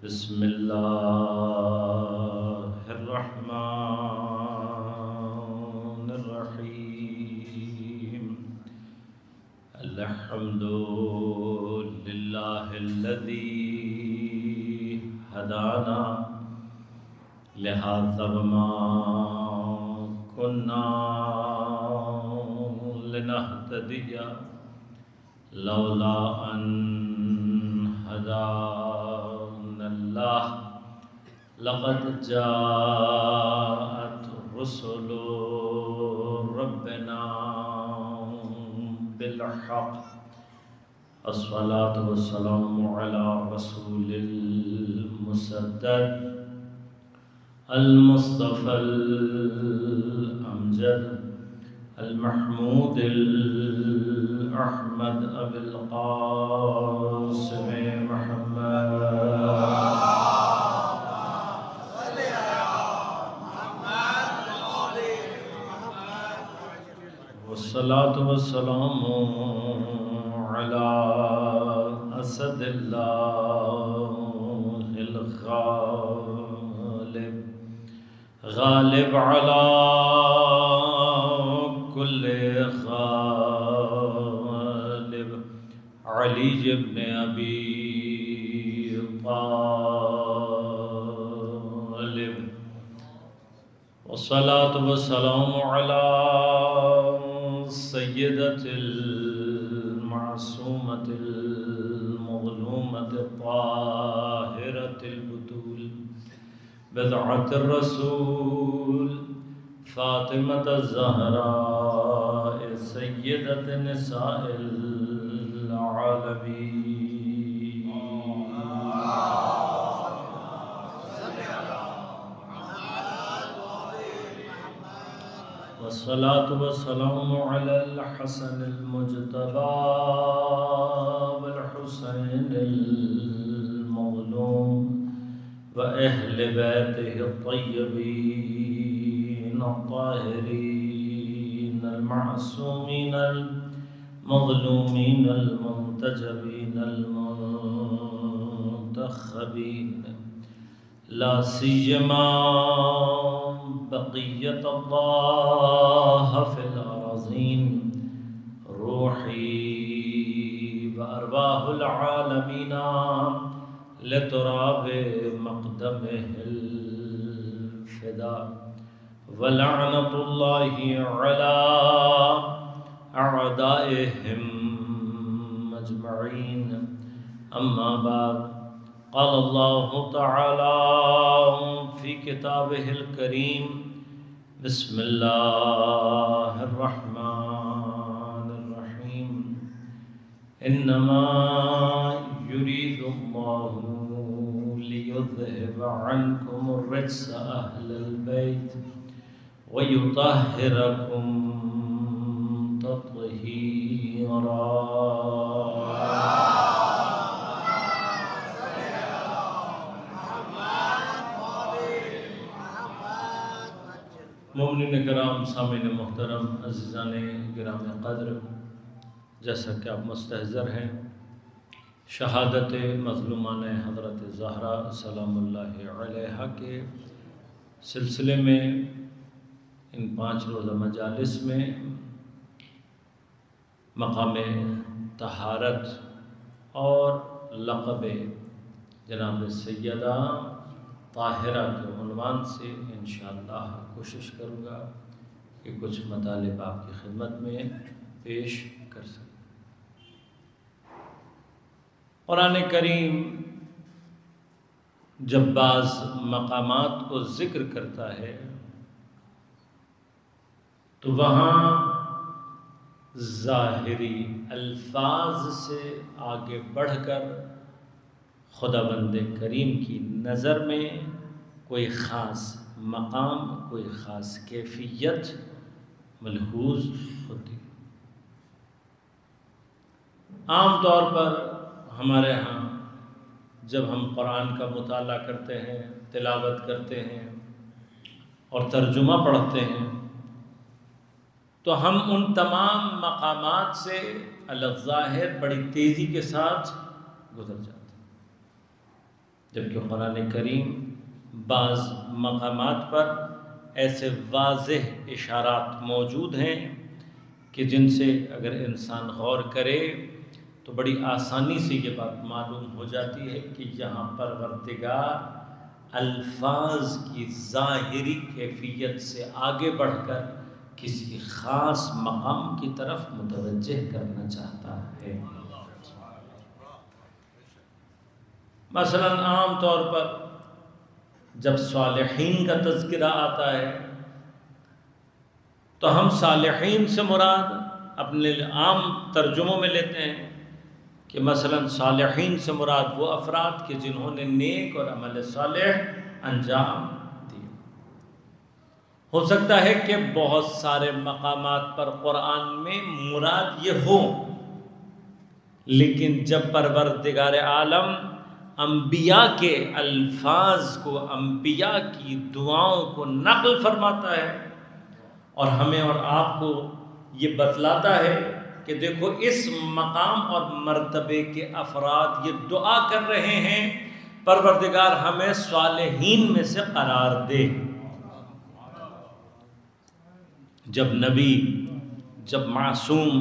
بسم اللہ الرحمن الرحیم الحمد للہ الذی ہدانا لہذا وما كنا لنهتدی لولا ان هدانا اللہ لقد جاءت رسل ربنا بالحق الصلاة والسلام على رسول المسدد المصطفى الأمجد المحمود الأحمد أبي القاسم محمد والصلاة والسلام على أسد الله الغالب غالب على كل غالب علي بن أبي طالب والصلاة والسلام على سيدة المعصومة المظلومة الطاهرة البتول بضعة الرسول فاطمة الزهراء سيدة نساء العالمين والصلاة والسلام على الحسن المجتبى والحسين المظلوم وأهل بيته الطيبين الطاهرين المعصومين المظلومين المنتجبين المنتخبين لا سيما بقية الله في الأراضين روحي وأرواح العالمين لتراب مقدمه الفداء ولعنة الله على أعدائهم أجمعين أما بعد قال الله تعالى في كتابه الكريم بسم الله الرحمن الرحيم إنما يريد الله ليذهب عنكم الرجس أهل البيت ويطهركم تطهيرا مومنین کرام، سامعین محترم، عزیزان گرام قدر، جیسا کہ آپ مستحضر ہیں شہادت مظلومان حضرت زہرا سلام اللہ علیہا کے سلسلے میں ان 5 روزہ مجالس میں مقام طہارت اور لقب جناب سیدہ طاہرہ کے عنوان سے انشاءاللہ کوشش کروں گا کہ کچھ مطالب آپ کی خدمت میں پیش کر سکوں۔ قرآن کریم جب بعض مقامات کو ذکر کرتا ہے تو وہاں ظاہری الفاظ سے آگے بڑھ کر خداوند کریم کی نظر میں کوئی خاص مقام، کوئی خاص کیفیت ملحوظ ہوتی۔ عام طور پر ہمارے ہاں جب ہم قرآن کا مطالعہ کرتے ہیں، تلاوت کرتے ہیں اور ترجمہ پڑھتے ہیں تو ہم ان تمام مقامات سے الظاہر بڑی تیزی کے ساتھ گزر جاتے ہیں۔ جبکہ قرآن کریم بعض مقامات پر ایسے واضح اشارات موجود ہیں کہ جن سے اگر انسان غور کرے تو بڑی آسانی سے یہ بات معلوم ہو جاتی ہے کہ یہاں پروردگار الفاظ کی ظاہری کیفیت سے آگے بڑھ کر کسی خاص مقام کی طرف متوجہ کرنا چاہتا ہے۔ مثلا عام طور پر جب صالحین کا تذکرہ آتا ہے تو ہم صالحین سے مراد اپنے عام ترجموں میں لیتے ہیں کہ مثلا صالحین سے مراد وہ افراد کہ جنہوں نے نیک اور عمل صالح انجام دیے۔ ہو سکتا ہے کہ بہت سارے مقامات پر قرآن میں مراد یہ ہو، لیکن جب پروردگار عالم انبیاء کے الفاظ کو، انبیاء کی دعاؤں کو نقل فرماتا ہے اور ہمیں اور آپ کو یہ بتلاتا ہے کہ دیکھو اس مقام اور مرتبے کے افراد یہ دعا کر رہے ہیں پروردگار ہمیں صالحین میں سے قرار دے۔ جب نبی، جب معصوم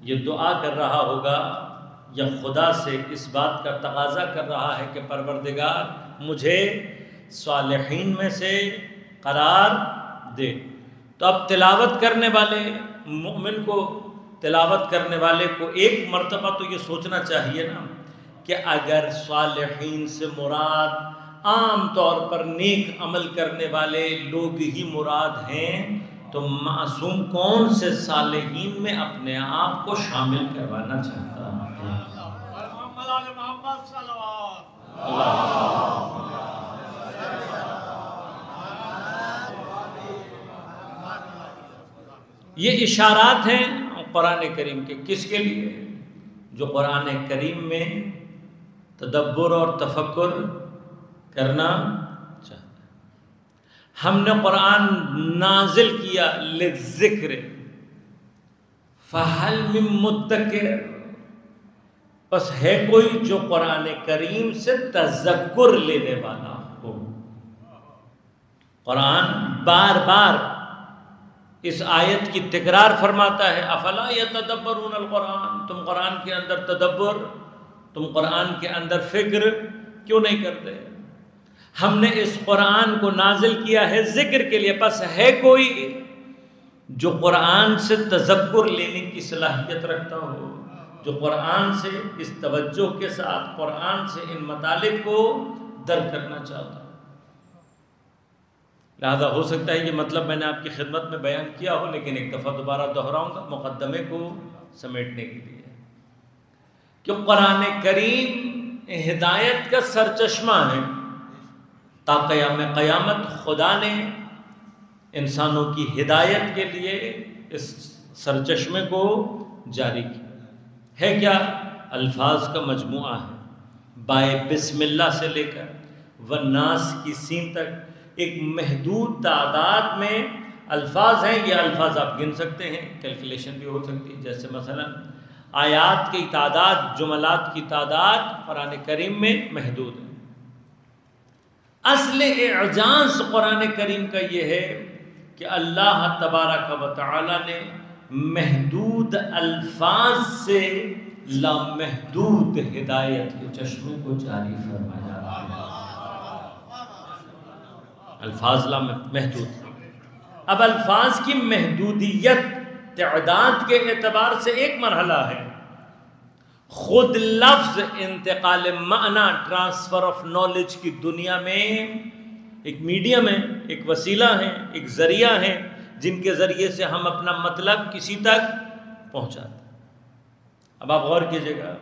یہ دعا کر رہا ہوگا یا خدا سے اس بات کا تقاضا کر رہا ہے کہ پروردگار مجھے صالحین میں سے قرار دے، تو اب تلاوت کرنے والے مومن کو، تلاوت کرنے والے کو ایک مرتبہ تو یہ سوچنا چاہیے نا کہ اگر صالحین سے مراد عام طور پر نیک عمل کرنے والے لوگ ہی مراد ہیں تو معصوم کون سے صالحین میں اپنے آپ کو شامل کروانا چاہتا ہے؟ یہ اشارات ہیں قرآن کریم کے کس کے لیے؟ جو قرآن کریم میں تدبر اور تفکر کرنا چاہتا ہے۔ ہم نے قرآن نازل کیا للذکر فہل من مدکر، بس ہے کوئی جو قرآن کریم سے تذکر لینے والا ہو۔ قرآن بار بار اس آیت کی تکرار فرماتا ہے، افلا یتدبرون القرآن، تم قرآن کے اندر تدبر، تم قرآن کے اندر فکر کیوں نہیں کرتے؟ ہم نے اس قرآن کو نازل کیا ہے ذکر کے لیے، پس ہے کوئی جو قرآن سے تذکر لینے کی صلاحیت رکھتا ہو، جو قرآن سے اس توجہ کے ساتھ قرآن سے ان مطالب کو درک کرنا چاہتا ہے۔ لہذا ہو سکتا ہے یہ مطلب میں نے آپ کی خدمت میں بیان کیا ہو، لیکن ایک دفعہ دوبارہ دہراؤں گا مقدمے کو سمیٹنے کے لیے، کہ قرآن کریم ہدایت کا سرچشمہ ہے۔ تا قیام قیامت خدا نے انسانوں کی ہدایت کے لیے اس سرچشمے کو جاری کیا ہے۔ کیا؟ الفاظ کا مجموعہ ہے، بائے بسم اللہ سے لے کر والناس کی سین تک ایک محدود تعداد میں الفاظ ہیں۔ یہ الفاظ آپ گن سکتے ہیں، کیلکولیشن بھی ہو سکتی ہے، جیسے مثلا آیات کی تعداد، جملات کی تعداد قرآن کریم میں محدود ہے۔ اصل اعجاز قرآن کریم کا یہ ہے کہ اللہ تبارک و تعالی نے محدود الفاظ سے لامحدود ہدایت کے چشمے کو جاری فرمایا۔ الفاظ لامحدود، اب الفاظ کی محدودیت تعداد کے اعتبار سے ایک مرحلہ ہے، خود لفظ انتقال معنی، ٹرانسفر آف نالج کی دنیا میں ایک میڈیم ہے، ایک وسیلہ ہے، ایک ذریعہ ہے جن کے ذریعے سے ہم اپنا مطلب کسی تک پہنچاتے ہیں۔ اب آپ غور کیجئے گا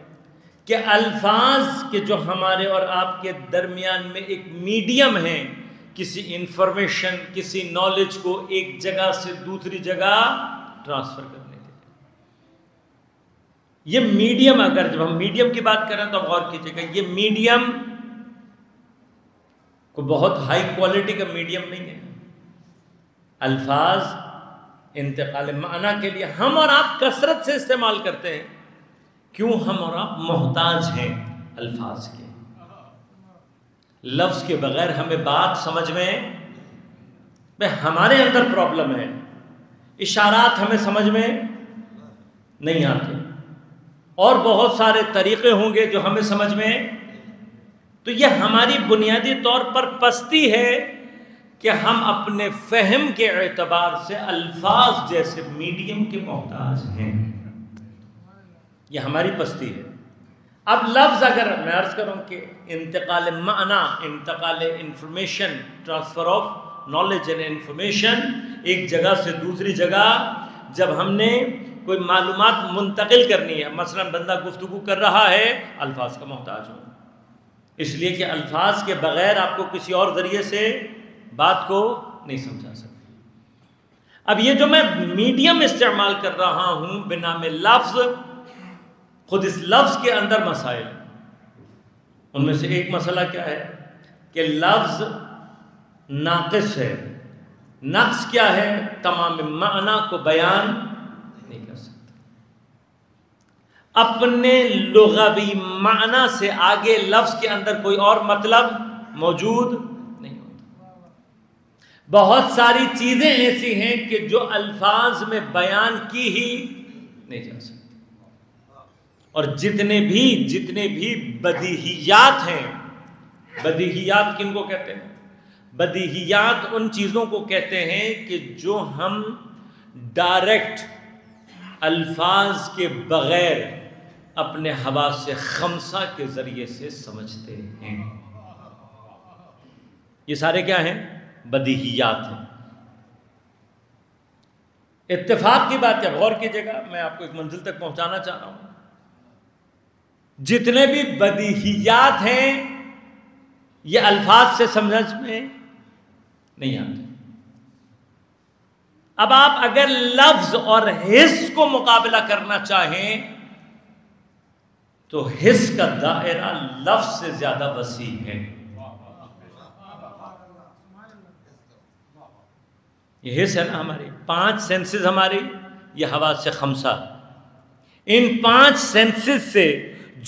کہ الفاظ کے جو ہمارے اور آپ کے درمیان میں ایک میڈیم ہے کسی انفارمیشن، کسی نالج کو ایک جگہ سے دوسری جگہ ٹرانسفر کرنے کے لیے، یہ میڈیم، اگر جب ہم میڈیم کی بات کریں تو غور کیجئے گا یہ میڈیم کو بہت ہائی کوالٹی کا میڈیم نہیں ہے۔ الفاظ انتقال معنی کے لیے ہم اور آپ کثرت سے استعمال کرتے ہیں، کیوں؟ ہم اور آپ محتاج ہیں الفاظ کے۔ لفظ کے بغیر ہمیں بات سمجھ میں ہمارے اندر پرابلم ہے، اشارات ہمیں سمجھ میں نہیں آتے، اور بہت سارے طریقے ہوں گے جو ہمیں سمجھ میں، تو یہ ہماری بنیادی طور پر پستی ہے کہ ہم اپنے فہم کے اعتبار سے الفاظ جیسے میڈیم کے محتاج ہیں، یہ ہماری پستی ہے۔ اب لفظ اگر میں عرض کروں کہ انتقال معنی، انتقال information, transfer of knowledge and information, ایک جگہ سے دوسری جگہ جب ہم نے کوئی معلومات منتقل کرنی ہے، مثلا بندہ گفتگو کر رہا ہے، الفاظ کا محتاج ہوں، اس لیے کہ الفاظ کے بغیر آپ کو کسی اور ذریعے سے بات کو نہیں سمجھا سکتے۔ اب یہ جو میں میڈیم استعمال کر رہا ہوں بنام لفظ، خود اس لفظ کے اندر مسائل ہیں۔ ان میں سے ایک مسئلہ کیا ہے کہ لفظ ناقص ہے۔ نقص کیا ہے؟ تمام معنی کو بیان نہیں کر سکتا، اپنے لغوی معنی سے آگے لفظ کے اندر کوئی اور مطلب موجود نہیں ہوتا۔ بہت ساری چیزیں ایسی ہیں کہ جو الفاظ میں بیان کی ہی نہیں جا سکتی، اور جتنے بھی بدیہیات ہیں، بدیہیات کن کو کہتے ہیں؟ بدیہیات ان چیزوں کو کہتے ہیں کہ جو ہم ڈائریکٹ الفاظ کے بغیر اپنے حواس خمسہ کے ذریعے سے سمجھتے ہیں۔ یہ سارے کیا ہیں؟ بدیہیات ہیں۔ اتفاق کی بات ہے، غور کیجئے گا، میں آپ کو ایک منزل تک پہنچانا چاہ رہا ہوں۔ جتنے بھی بدیہیات ہیں یہ الفاظ سے سمجھ میں نہیں آتے۔ اب آپ اگر لفظ اور حس کو مقابلہ کرنا چاہیں تو حس کا دائرہ لفظ سے زیادہ وسیع ہے۔ یہ حس ہے نا، ہماری 5 سینسز، ہماری یہ حواس خمسہ، ان 5 سینسز سے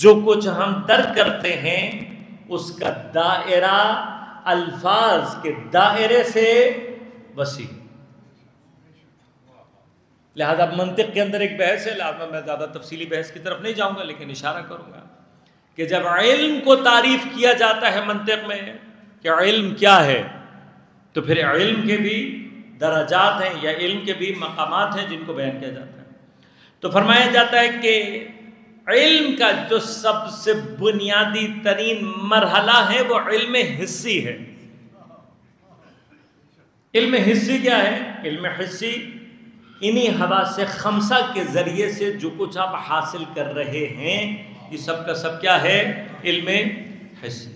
جو کچھ ہم درک کرتے ہیں اس کا دائرہ الفاظ کے دائرے سے وسیع۔ لہذا منطق کے اندر ایک بحث ہے، لہذا میں زیادہ تفصیلی بحث کی طرف نہیں جاؤں گا، لیکن اشارہ کروں گا کہ جب علم کو تعریف کیا جاتا ہے منطق میں کہ علم کیا ہے، تو پھر علم کے بھی درجات ہیں یا علم کے بھی مقامات ہیں جن کو بیان کیا جاتا ہے۔ تو فرمایا جاتا ہے کہ علم کا جو سب سے بنیادی ترین مرحلہ ہے وہ علم حسی ہے۔ علم حسی کیا ہے؟ علم حسی انہی حواس خمسہ کے ذریعے سے جو کچھ آپ حاصل کر رہے ہیں، یہ سب کا سب کیا ہے؟ علم حسی۔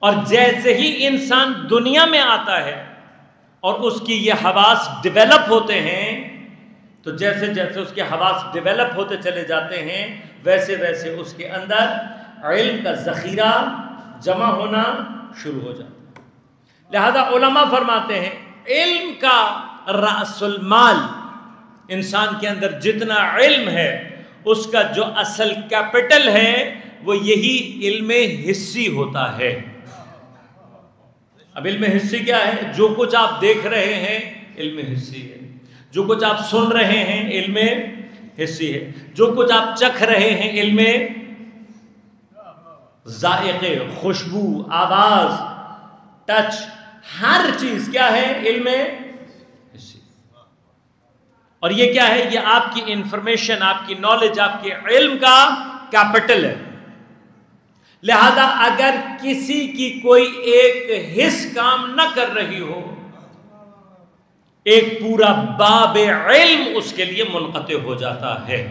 اور جیسے ہی انسان دنیا میں آتا ہے اور اس کی یہ حواس ڈیولپ ہوتے ہیں، تو جیسے جیسے اس کے حواس ڈیولپ ہوتے چلے جاتے ہیں، ویسے ویسے اس کے اندر علم کا ذخیرہ جمع ہونا شروع ہو جاتا ہے۔ لہذا علماء فرماتے ہیں علم کا رأس المال، انسان کے اندر جتنا علم ہے اس کا جو اصل کیپٹل ہے وہ یہی علم حسی ہوتا ہے۔ اب علم حسی کیا ہے؟ جو کچھ آپ دیکھ رہے ہیں علم حسی ہے، جو کچھ آپ سن رہے ہیں علم حسی ہے، جو کچھ آپ چکھ رہے ہیں علم ذائقے، خوشبو، آواز، ٹچ، ہر چیز کیا ہے؟ علم حسی۔ اور یہ کیا ہے؟ یہ آپ کی انفارمیشن، آپ کی نالج، آپ کے علم کا کیپٹل ہے۔ لہذا اگر کسی کی کوئی ایک حس کام نہ کر رہی ہو، ایک پورا باب علم اس کے لیے منقطع ہو جاتا ہے۔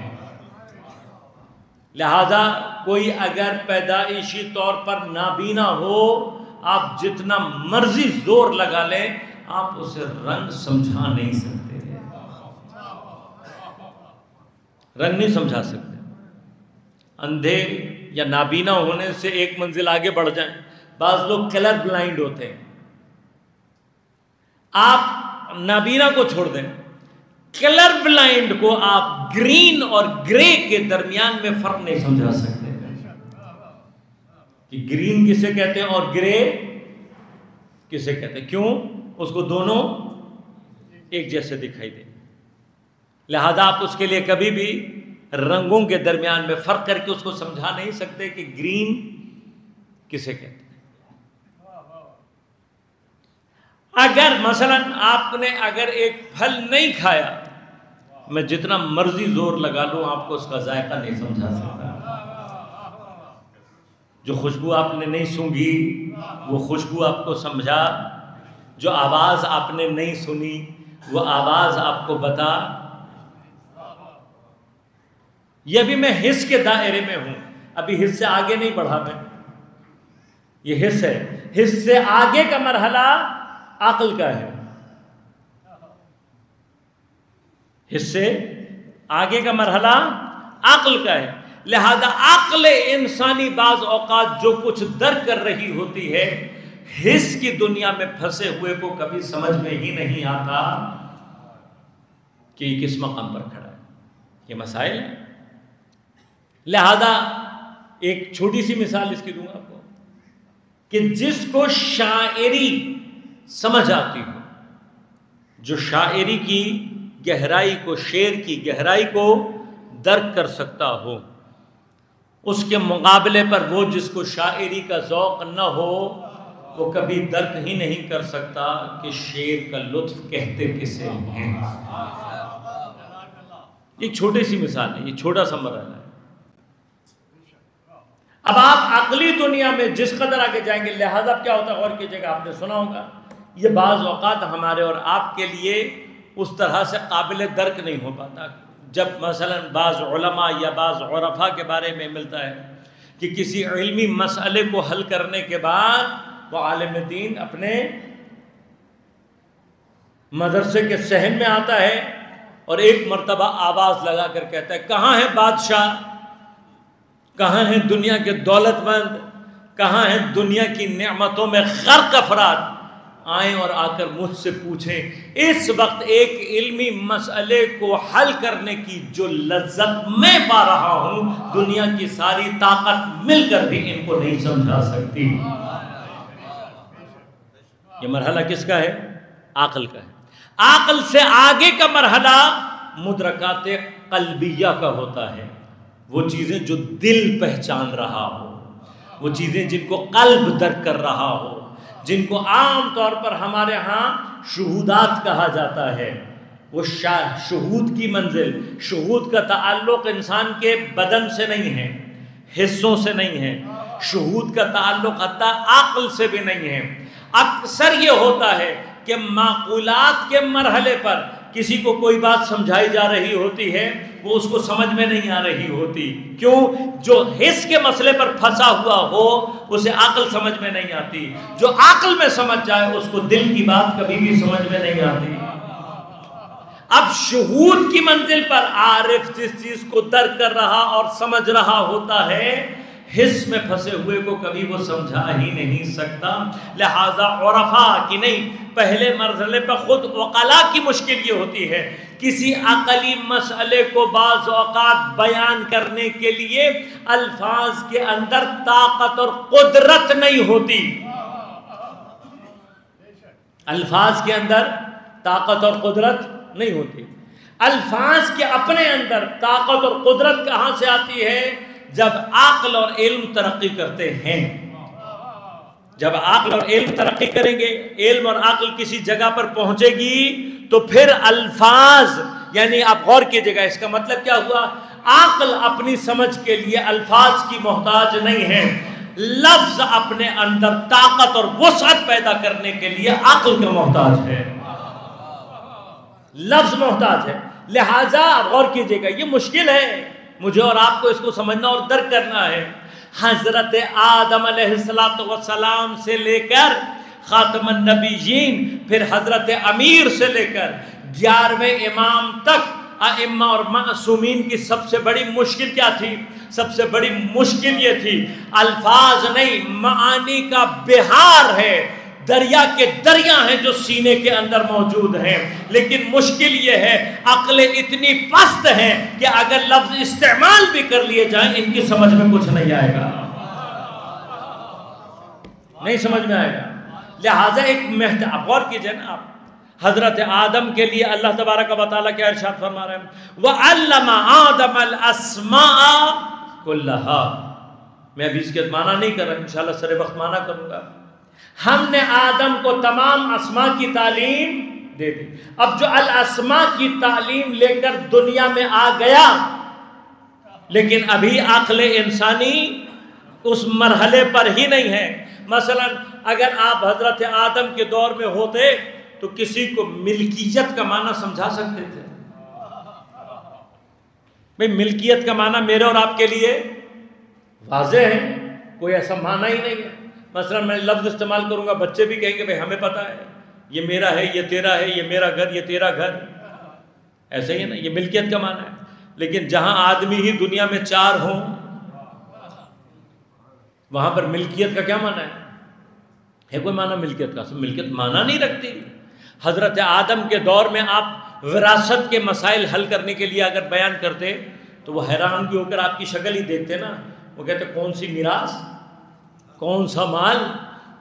لہذا کوئی اگر پیدائشی طور پر نابینا ہو، آپ جتنا مرضی زور لگا لیں آپ اسے رنگ سمجھا نہیں سکتے، رنگ نہیں سمجھا سکتے۔ اندھے یا نابینا ہونے سے ایک منزل آگے بڑھ جائیں، بعض لوگ کلر بلائنڈ ہوتے ہیں۔ آپ نابینا کو چھوڑ دیں، کلر بلائنڈ کو آپ گرین اور گرے کے درمیان میں فرق نہیں سمجھا سکتے۔ کہ گرین کسے کہتے ہیں اور گرے کسے کہتے ہیں، کیوں؟ اس کو دونوں ایک جیسے دکھائی دیں، لہذا آپ اس کے لیے کبھی بھی رنگوں کے درمیان میں فرق کر کے اس کو سمجھا نہیں سکتے کہ گرین کسے کہتے ہیں۔ اگر مثلا آپ نے اگر ایک پھل نہیں کھایا، میں جتنا مرضی زور لگا لوں آپ کو اس کا ذائقہ نہیں سمجھا سکتا۔ جو خوشبو آپ نے نہیں سونگھی وہ خوشبو آپ کو سمجھا، جو آواز آپ نے نہیں سنی وہ آواز آپ کو بتا۔ یہ بھی میں حس کے دائرے میں ہوں، ابھی حس سے آگے نہیں بڑھا میں، یہ حس ہے، حس سے آگے کا مرحلہ عقل کا ہے، حس سے آگے کا مرحلہ عقل کا ہے، لہذا عقل انسانی بعض اوقات جو کچھ درک کر رہی ہوتی ہے، حس کی دنیا میں پھنسے ہوئے کو کبھی سمجھ میں ہی نہیں آتا کہ یہ کس مقام پر کھڑا ہے، یہ مسائل ہیں۔ لہذا ایک چھوٹی سی مثال اس کی دوں گا آپ کو، کہ جس کو شاعری سمجھ آتی ہو، جو شاعری کی گہرائی کو، شعر کی گہرائی کو درک کر سکتا ہو، اس کے مقابلے پر وہ جس کو شاعری کا ذوق نہ ہو وہ کبھی درک ہی نہیں کر سکتا کہ شعر کا لطف کہتے کسے ہیں۔ ایک چھوٹی سی مثال ہے، یہ چھوٹا سا مرحلہ ہے۔ اب آپ عقلی دنیا میں جس قدر آگے جائیں گے، لہذا کیا ہوتا ہے غور کیجئے گا، آپ نے سنا ہوگا یہ بعض اوقات ہمارے اور آپ کے لیے اس طرح سے قابل درک نہیں ہو پاتا۔ جب مثلا بعض علماء یا بعض عرفاء کے بارے میں ملتا ہے کہ کسی علمی مسئلے کو حل کرنے کے بعد وہ عالم دین اپنے مدرسے کے صحن میں آتا ہے اور ایک مرتبہ آواز لگا کر کہتا ہے، کہاں ہے بادشاہ، کہاں ہیں دنیا کے دولت مند، کہاں ہیں دنیا کی نعمتوں میں غرق افراد، آئیں اور آ کر مجھ سے پوچھیں۔ اس وقت ایک علمی مسئلے کو حل کرنے کی جو لذت میں پا رہا ہوں، دنیا کی ساری طاقت مل کر بھی ان کو نہیں سمجھا سکتی۔ یہ مرحلہ کس کا ہے؟ عقل کا ہے۔ عقل سے آگے کا مرحلہ مدرکات قلبیہ کا ہوتا ہے، وہ چیزیں جو دل پہچان رہا ہو، وہ چیزیں جن کو قلب درک کر رہا ہو، جن کو عام طور پر ہمارے ہاں شہودات کہا جاتا ہے۔ وہ شہود کی منزل، شہود کا تعلق انسان کے بدن سے نہیں ہے، حصوں سے نہیں ہے، شہود کا تعلق حتیٰ عقل سے بھی نہیں ہے۔ اکثر یہ ہوتا ہے کہ معقولات کے مرحلے پر کسی کو کوئی بات سمجھائی جا رہی ہوتی ہے، وہ اس کو سمجھ میں نہیں آ رہی ہوتی، کیوں؟ جو حس کے مسئلے پر پھنسا ہوا ہو اسے عقل سمجھ میں نہیں آتی، جو عقل میں سمجھ جائے اس کو دل کی بات کبھی بھی سمجھ میں نہیں آتی۔ اب شہود کی منزل پر عارف جس چیز کو درک کر رہا اور سمجھ رہا ہوتا ہے، حس میں پھنسے ہوئے کو کبھی وہ سمجھا ہی نہیں سکتا۔ لہذا عرفاء کی نہیں، پہلے مرحلے پر خود عقلاء کی مشکل یہ ہوتی ہے، کسی عقلی مسئلے کو بعض اوقات بیان کرنے کے لیے الفاظ کے اندر طاقت اور قدرت نہیں ہوتی، الفاظ کے اندر طاقت اور قدرت نہیں ہوتی۔ الفاظ کے اپنے اندر طاقت اور قدرت کہاں سے آتی ہے؟ جب عقل اور علم ترقی کرتے ہیں، جب عقل اور علم ترقی کریں گے، علم اور عقل کسی جگہ پر پہنچے گی تو پھر الفاظ، یعنی آپ غور کیجئے گا، اس کا مطلب کیا ہوا؟ عقل اپنی سمجھ کے لیے الفاظ کی محتاج نہیں ہے، لفظ اپنے اندر طاقت اور وسعت پیدا کرنے کے لیے عقل کا محتاج ہے، لفظ محتاج ہے۔ لہٰذا غور کیجئے گا، یہ مشکل ہے مجھے اور آپ کو اس کو سمجھنا اور درک کرنا ہے۔ حضرت آدم علیہ السلام سے لے کر خاتم النبیین، پھر حضرت امیر سے لے کر 11ویں امام تک ائمہ اور معصومین کی سب سے بڑی مشکل کیا تھی؟ سب سے بڑی مشکل یہ تھی، الفاظ نہیں، معانی کا بہار ہے، دریا کے دریا ہیں جو سینے کے اندر موجود ہیں، لیکن مشکل یہ ہے عقل اتنی پست ہے کہ اگر لفظ استعمال بھی کر لیے جائیں ان کی سمجھ میں کچھ نہیں آئے گا۔ نہیں سمجھ میں آئے گا. لہٰذا ایک غور کیجئے نا آپ, حضرت آدم کے لیے اللہ تبارک و تعالیٰ کیا ارشاد فرما رہے ہیں, وَعَلَّمَ آدَمَ الْأَسْمَاءَ كُلَّهَا. میں ابھی اس کے معنی نہیں کر رہا, انشاءاللہ سر وقت معنی کروں گا. ہم نے آدم کو تمام اسماء کی تعلیم دے دی. اب جو الاسماء کی تعلیم لے کر دنیا میں آ گیا, لیکن ابھی عقل انسانی اس مرحلے پر ہی نہیں ہے. مثلا اگر آپ حضرت آدم کے دور میں ہوتے تو کسی کو ملکیت کا معنی سمجھا سکتے تھے؟ بھئی ملکیت کا معنی میرے اور آپ کے لیے واضح ہے, کوئی ایسا معنی ہی نہیں ہے. مثلا میں لفظ استعمال کروں گا, بچے بھی کہیں گے بھئی ہمیں پتہ ہے, یہ میرا ہے, یہ تیرا ہے, یہ میرا گھر, یہ تیرا گھر. ایسا ہی ہے نا, یہ ملکیت کا معنی ہے. لیکن جہاں آدمی ہی دنیا میں 4 ہوں, وہاں پر ملکیت کا کیا معنی ہے کوئی معنی ملکیت کا؟ ملکیت معنی نہیں رکھتی. حضرت آدم کے دور میں آپ وراثت کے مسائل حل کرنے کے لیے اگر بیان کرتے تو وہ حیران کی ہو کر آپ کی شکل ہی دیکھتے نا. وہ کہتے کون سی میراث, کون سا مال,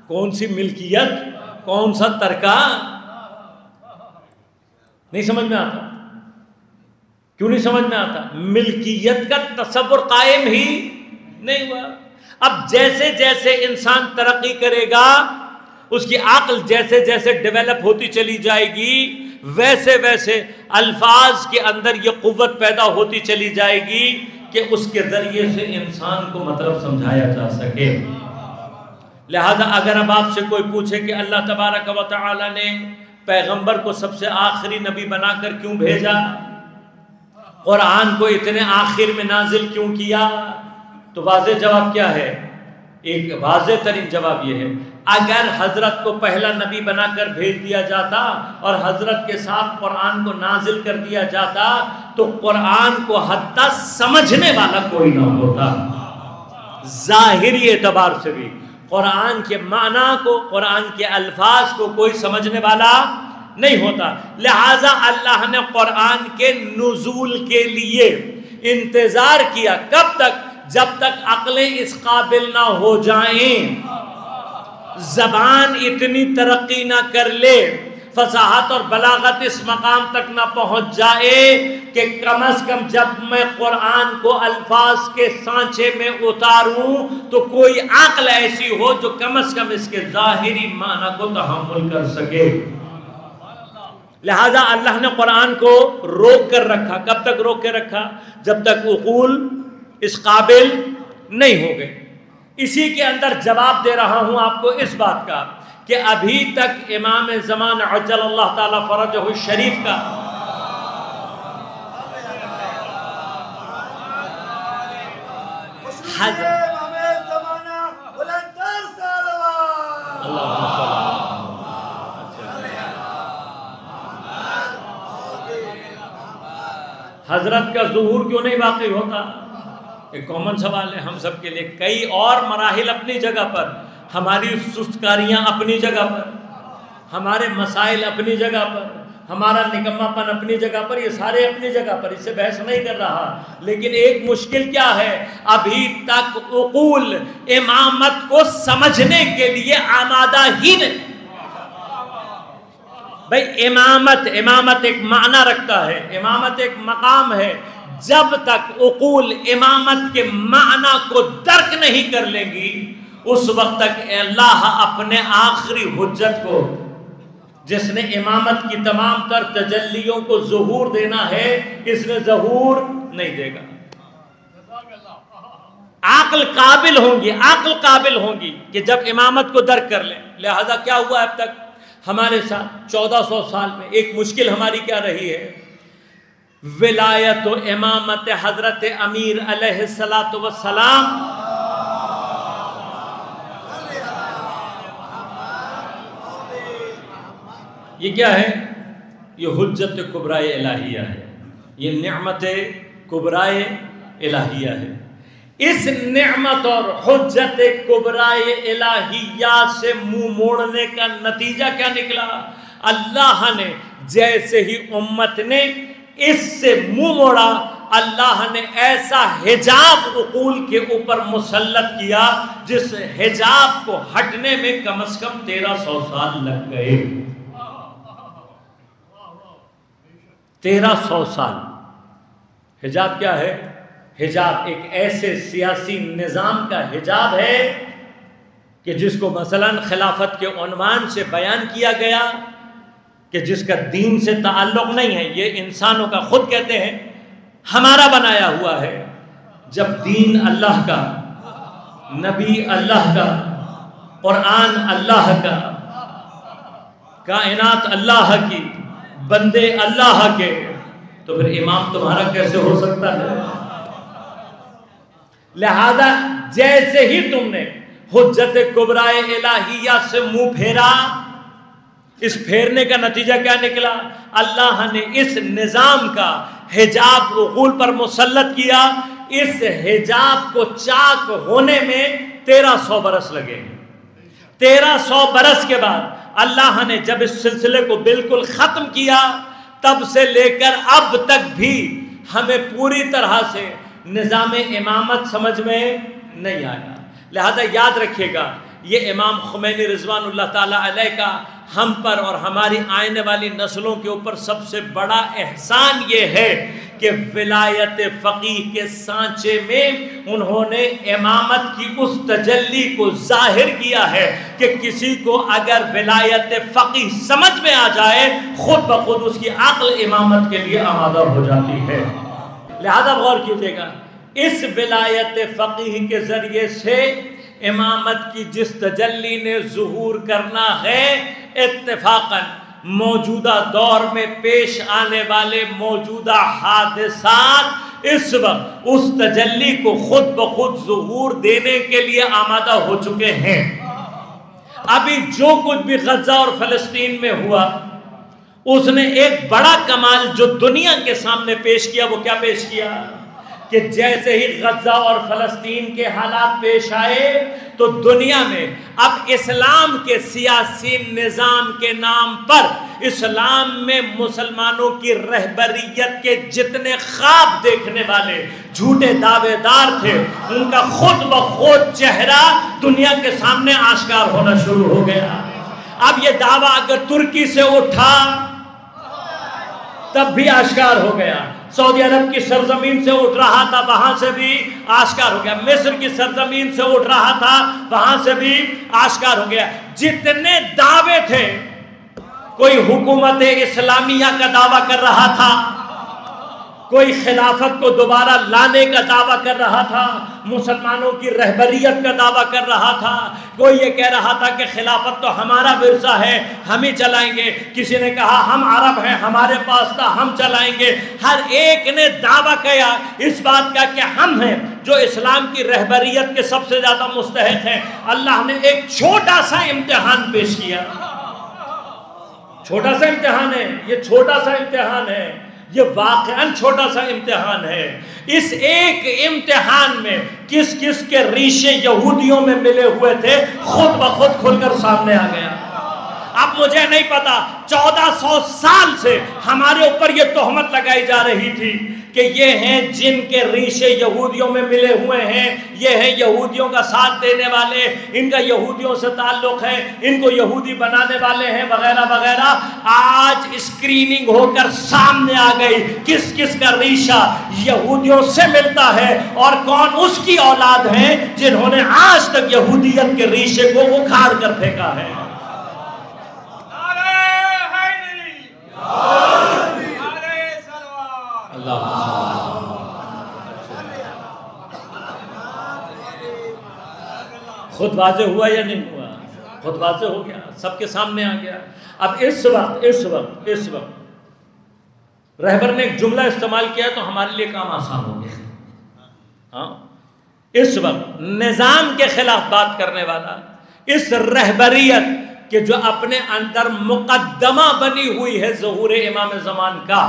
کون سی ملکیت, کون سا ترکہ. نہیں سمجھ میں آتا. کیوں نہیں سمجھ میں آتا؟ ملکیت کا تصور قائم ہی نہیں ہوا. اب جیسے جیسے انسان ترقی کرے گا, اس کی عقل جیسے جیسے ڈیولپ ہوتی چلی جائے گی, ویسے ویسے الفاظ کے اندر یہ قوت پیدا ہوتی چلی جائے گی کہ اس کے ذریعے سے انسان کو مطلب سمجھایا جا سکے. لہذا اگر اب آپ سے کوئی پوچھے کہ اللہ تبارک و تعالی نے پیغمبر کو سب سے آخری نبی بنا کر کیوں بھیجا, قرآن کو اتنے آخر میں نازل کیوں کیا, تو واضح جواب کیا ہے؟ ایک واضح ترین جواب یہ ہے, اگر حضرت کو پہلا نبی بنا کر بھیج دیا جاتا اور حضرت کے ساتھ قرآن کو نازل کر دیا جاتا تو قرآن کو حتی سمجھنے والا کوئی نہ ہوتا. ظاہری اعتبار سے بھی قرآن کے معنی کو, قرآن کے الفاظ کو کوئی سمجھنے والا نہیں ہوتا. لہٰذا اللہ نے قرآن کے نزول کے لیے انتظار کیا. کب تک؟ جب تک عقلیں اس قابل نہ ہو جائیں, زبان اتنی ترقی نہ کر لے, فصاحت اور بلاغت اس مقام تک نہ پہنچ جائے کہ کم از کم جب میں قرآن کو الفاظ کے سانچے میں اتاروں تو کوئی عقل ایسی ہو جو کم از کم اس کے ظاہری معنی کو تحمل کر سکے. لہذا اللہ نے قرآن کو روک کر رکھا. کب تک روک کے رکھا؟ جب تک عقول اس قابل نہیں ہو گئے. اسی کے اندر جواب دے رہا ہوں آپ کو اس بات کا کہ ابھی تک امام زمان عجل اللہ تعالی فرجہ الشریف کا حضرت کا ظہور کیوں نہیں واقع ہوتا؟ ایک کامن سوال ہے ہم سب کے لیے. کئی اور مراحل اپنی جگہ پر, ہماری سستکاریاں اپنی جگہ پر, ہمارے مسائل اپنی جگہ پر, ہمارا نکما پن اپنی جگہ پر, یہ سارے اپنی جگہ پر, اس سے بحث نہیں کر رہا. لیکن ایک مشکل کیا ہے, ابھی تک عقول امامت کو سمجھنے کے لیے آمادہ ہی نہیں. بھئی امامت ایک معنی رکھتا ہے, امامت ایک مقام ہے. جب تک عقول امامت کے معنی کو درک نہیں کر لیں گی اس وقت تک اللہ اپنے آخری حجت کو, جس نے امامت کی تمام تر تجلیوں کو ظہور دینا ہے, اس میں ظہور نہیں دے گا. عقل قابل ہوں گی کہ جب امامت کو درک کر لیں. لہذا کیا ہوا اب تک ہمارے ساتھ 1400 سال میں ایک مشکل ہماری کیا رہی ہے؟ ولایت و امامت حضرت امیر علیہ السلام یہ کیا ہے؟ یہ حجت کبرائے الہیہ ہے, یہ نعمت کبرائے الہیہ ہے. اس نعمت اور حجت کبرائے الہیہ سے منہ موڑنے کا نتیجہ کیا نکلا؟ اللہ نے جیسے ہی امت نے اس سے منہ موڑا, اللہ نے ایسا حجاب عقول کے اوپر مسلط کیا جس حجاب کو ہٹنے میں کم از کم 1300 سال لگ گئے. 1300 سال. حجاب کیا ہے؟ حجاب ایک ایسے سیاسی نظام کا حجاب ہے کہ جس کو مثلاً خلافت کے عنوان سے بیان کیا گیا کہ جس کا دین سے تعلق نہیں ہے، یہ انسانوں کا، خود کہتے ہیں ہمارا بنایا ہوا ہے. جب دین اللہ کا، نبی اللہ کا، قرآن اللہ کا، کائنات اللہ کی، بندے اللہ کے، تو پھر امام تمہارا کیسے ہو سکتا ہے؟ لہذا جیسے ہی تم نے حجت کبرائے الہیہ سے منہ پھیرا، اس پھیرنے کا نتیجہ کیا نکلا؟ اللہ نے اس نظام کا حجاب عقول پر مسلط کیا. اس حجاب کو چاک ہونے میں 1300 برس لگے. 1300 برس کے بعد اللہ نے جب اس سلسلے کو بالکل ختم کیا، تب سے لے کر اب تک بھی ہمیں پوری طرح سے نظام امامت سمجھ میں نہیں آیا. لہذا یاد رکھیے گا، یہ امام خمینی رضوان اللہ تعالیٰ علیہ کا ہم پر اور ہماری آنے والی نسلوں کے اوپر سب سے بڑا احسان یہ ہے کہ ولایت فقیہ کے سانچے میں انہوں نے امامت کی اس تجلی کو ظاہر کیا ہے کہ کسی کو اگر ولایت فقیہ سمجھ میں آ جائے، خود بخود اس کی عقل امامت کے لیے آمادہ ہو جاتی ہے. لہذا غور کیجئے گا، اس ولایت فقیہ کے ذریعے سے امامت کی جس تجلی نے ظہور کرنا ہے، اتفاقاً موجودہ دور میں پیش آنے والے موجودہ حادثات اس وقت اس تجلی کو خود بخود ظہور دینے کے لیے آمادہ ہو چکے ہیں. ابھی جو کچھ بھی غزہ اور فلسطین میں ہوا، اس نے ایک بڑا کمال جو دنیا کے سامنے پیش کیا، وہ کیا پیش کیا کہ جیسے ہی غزہ اور فلسطین کے حالات پیش آئے تو دنیا میں اب اسلام کے سیاسی نظام کے نام پر اسلام میں مسلمانوں کی رہبریت کے جتنے خواب دیکھنے والے جھوٹے دعوے دار تھے، ان کا خود بخود چہرہ دنیا کے سامنے آشکار ہونا شروع ہو گیا. اب یہ دعویٰ اگر ترکی سے اٹھا تب بھی آشکار ہو گیا، سعودی عرب کی سرزمین سے اٹھ رہا تھا وہاں سے بھی آشکار ہو گیا، مصر کی سرزمین سے اٹھ رہا تھا وہاں سے بھی آشکار ہو گیا. جتنے دعوے تھے، کوئی حکومت اسلامیہ کا دعویٰ کر رہا تھا، کوئی خلافت کو دوبارہ لانے کا دعویٰ کر رہا تھا، مسلمانوں کی رہبریت کا دعویٰ کر رہا تھا، کوئی یہ کہہ رہا تھا کہ خلافت تو ہمارا ورثہ ہے، ہم ہی چلائیں گے، کسی نے کہا ہم عرب ہیں، ہمارے پاس تھا، ہم چلائیں گے. ہر ایک نے دعویٰ کیا اس بات کا کہ ہم ہیں جو اسلام کی رہبریت کے سب سے زیادہ مستحق ہیں. اللہ نے ایک چھوٹا سا امتحان پیش کیا. چھوٹا سا امتحان ہے یہ، چھوٹا سا امتحان ہے یہ، واقعاً چھوٹا سا امتحان ہے. اس ایک امتحان میں کس کس کے ریشے یہودیوں میں ملے ہوئے تھے خود بخود کھل کر سامنے آ گیا. اب مجھے نہیں پتا 1400 سال سے ہمارے اوپر یہ تہمت لگائی جا رہی تھی کہ یہ ہیں جن کے ریشے یہودیوں میں ملے ہوئے ہیں، یہ ہیں یہودیوں کا ساتھ دینے والے، ان کا یہودیوں سے تعلق ہے، ان کو یہودی بنانے والے ہیں وغیرہ وغیرہ. آج اسکریننگ ہو کر سامنے آ گئی کس کس کا ریشہ یہودیوں سے ملتا ہے اور کون اس کی اولاد ہیں جنہوں نے آج تک یہودیت کے ریشے کو اکھاڑ کر پھینکا ہے. خود واضح ہوا یا نہیں ہوا؟ خود واضح ہو گیا، سب کے سامنے آ گیا. اب اس وقت رہبر نے ایک جملہ استعمال کیا تو ہمارے لیے کام آسان ہو گیا. ہاں، اس وقت نظام کے خلاف بات کرنے والا، اس رہبریت کہ جو اپنے اندر مقدمہ بنی ہوئی ہے ظہور امام زمان کا،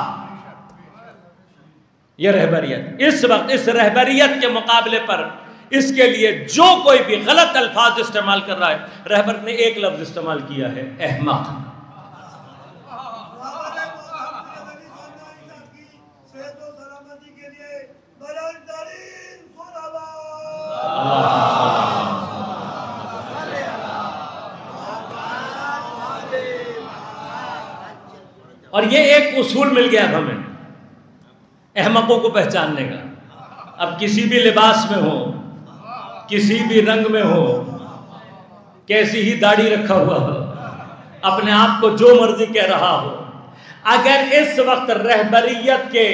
یہ رہبریت اس وقت اس رہبریت کے مقابلے پر اس کے لیے جو کوئی بھی غلط الفاظ استعمال کر رہا ہے، رہبر نے ایک لفظ استعمال کیا ہے، احمق. اور یہ ایک اصول مل گیا اب ہمیں احمقوں کو پہچاننے کا. اب کسی بھی لباس میں ہو, کسی بھی رنگ میں ہو, کیسی ہی داڑھی رکھا ہوا ہو, اپنے آپ کو جو مرضی کہہ رہا ہو, اگر اس وقت رہبریت کے